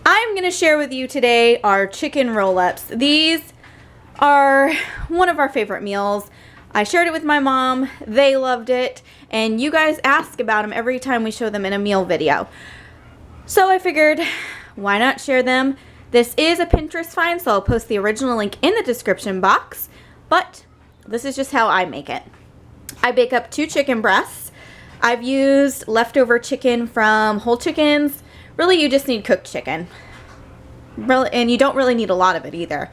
I'm going to share with you today our chicken roll-ups. These are one of our favorite meals. I shared it with my mom, they loved it, and you guys ask about them every time we show them in a meal video. So I figured, why not share them? This is a Pinterest find, so I'll post the original link in the description box, but this is just how I make it. I bake up 2 chicken breasts. I've used leftover chicken from whole chickens. Really, you just need cooked chicken. Really, and you don't really need a lot of it either.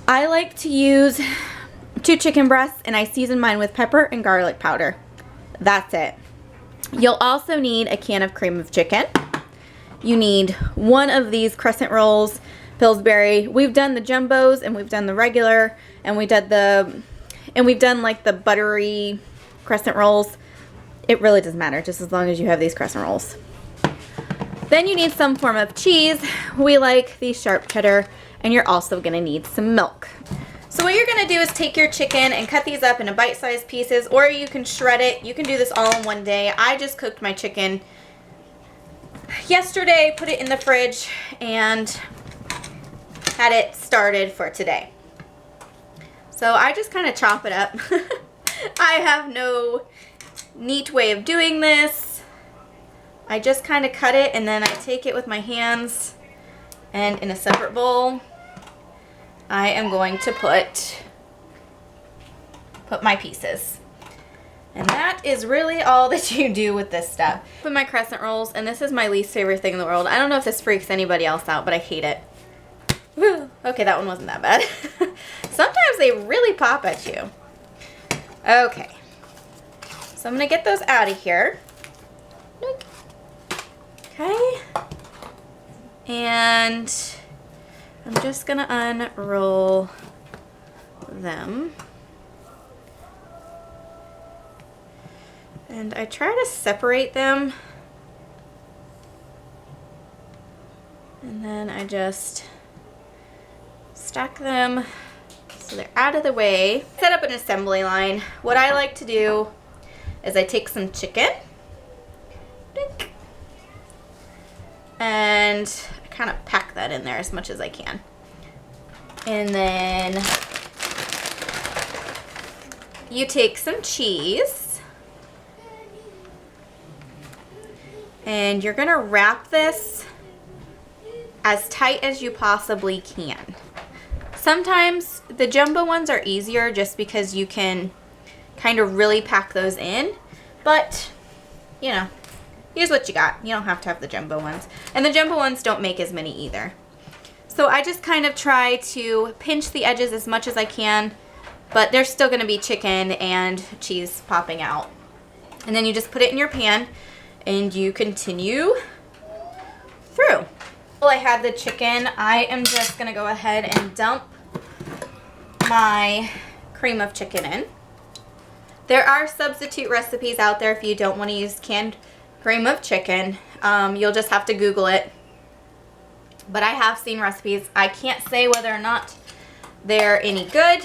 I like to use 2 chicken breasts, and I season mine with pepper and garlic powder. That's it. You'll also need a can of cream of chicken. You need 1 of these crescent rolls, Pillsbury. We've done the jumbos, and we've done the regular, and we've done like the buttery crescent rolls. It really doesn't matter, just as long as you have these crescent rolls. Then you need some form of cheese. We like the sharp cheddar, and you're also gonna need some milk. So what you're gonna do is take your chicken and cut these up into bite-sized pieces, or you can shred it. You can do this all in one day. I just cooked my chicken yesterday, put it in the fridge, and had it started for today. So I just kind of chop it up. I have no neat way of doing this. I just kind of cut it, and then I take it with my hands, and in a separate bowl I am going to put my pieces. And that is really all that you do with this stuff. Put my crescent rolls, and this is my least favorite thing in the world. I don't know if this freaks anybody else out, but I hate it. Whew. Okay, that one wasn't that bad. Sometimes they really pop at you. Okay, so I'm gonna get those out of here. Okay, and I'm just gonna unroll them. And I try to separate them, and then I just stack them so they're out of the way. Set up an assembly line. What I like to do is I take some chicken and I kind of pack that in there as much as I can. And then you take some cheese, and you're gonna wrap this as tight as you possibly can. Sometimes the jumbo ones are easier just because you can kind of really pack those in, but you know, use what you got. You don't have to have the jumbo ones. And the jumbo ones don't make as many either. So I just kind of try to pinch the edges as much as I can, but there's still gonna be chicken and cheese popping out. And then you just put it in your pan and you continue through. While I had the chicken, I am just gonna go ahead and dump my cream of chicken in. There are substitute recipes out there if you don't want to use canned cream of chicken. You'll just have to Google it. But I have seen recipes. I can't say whether or not they're any good.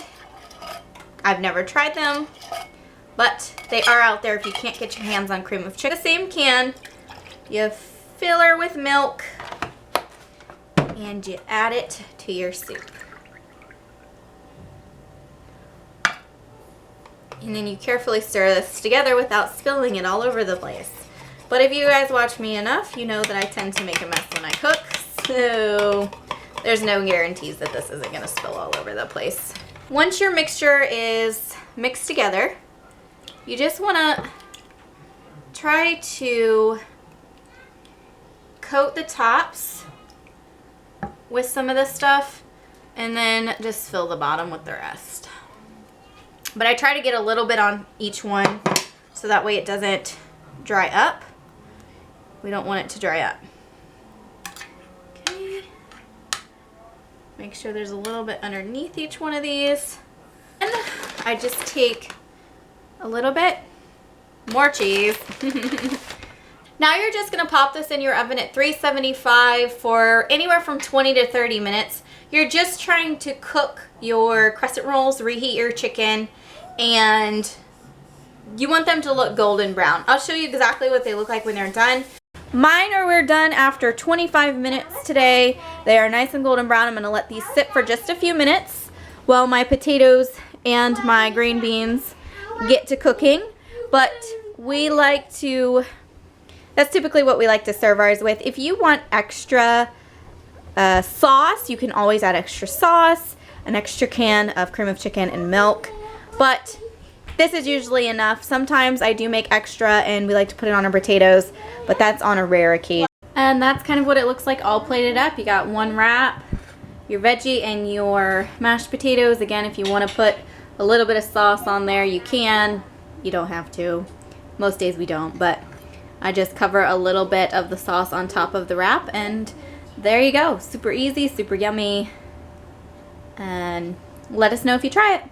I've never tried them, but they are out there if you can't get your hands on cream of chicken. The same can, you fill her with milk, and you add it to your soup. And then you carefully stir this together without spilling it all over the place. But if you guys watch me enough, you know that I tend to make a mess when I cook, so there's no guarantees that this isn't gonna spill all over the place. Once your mixture is mixed together, you just wanna try to coat the tops with some of this stuff, and then just fill the bottom with the rest. But I try to get a little bit on each one so that way it doesn't dry up. We don't want it to dry up. Okay. Make sure there's a little bit underneath each one of these. And I just take a little bit more cheese. Now you're just gonna pop this in your oven at 375 for anywhere from 20 to 30 minutes. You're just trying to cook your crescent rolls, reheat your chicken, and you want them to look golden brown. I'll show you exactly what they look like when they're done. We're done after 25 minutes today. They are nice and golden brown. I'm going to let these sit for just a few minutes while my potatoes and my green beans get to cooking. But we like to, that's typically what we like to serve ours with. If you want extra sauce, you can always add extra sauce, an extra can of cream of chicken and milk. But this is usually enough. Sometimes I do make extra and we like to put it on our potatoes, but that's on a rare occasion. And that's kind of what it looks like all plated up. You got one wrap, your veggie and your mashed potatoes. Again, if you want to put a little bit of sauce on there, you can. You don't have to. Most days we don't, but I just cover a little bit of the sauce on top of the wrap, and there you go. Super easy, super yummy, and let us know if you try it.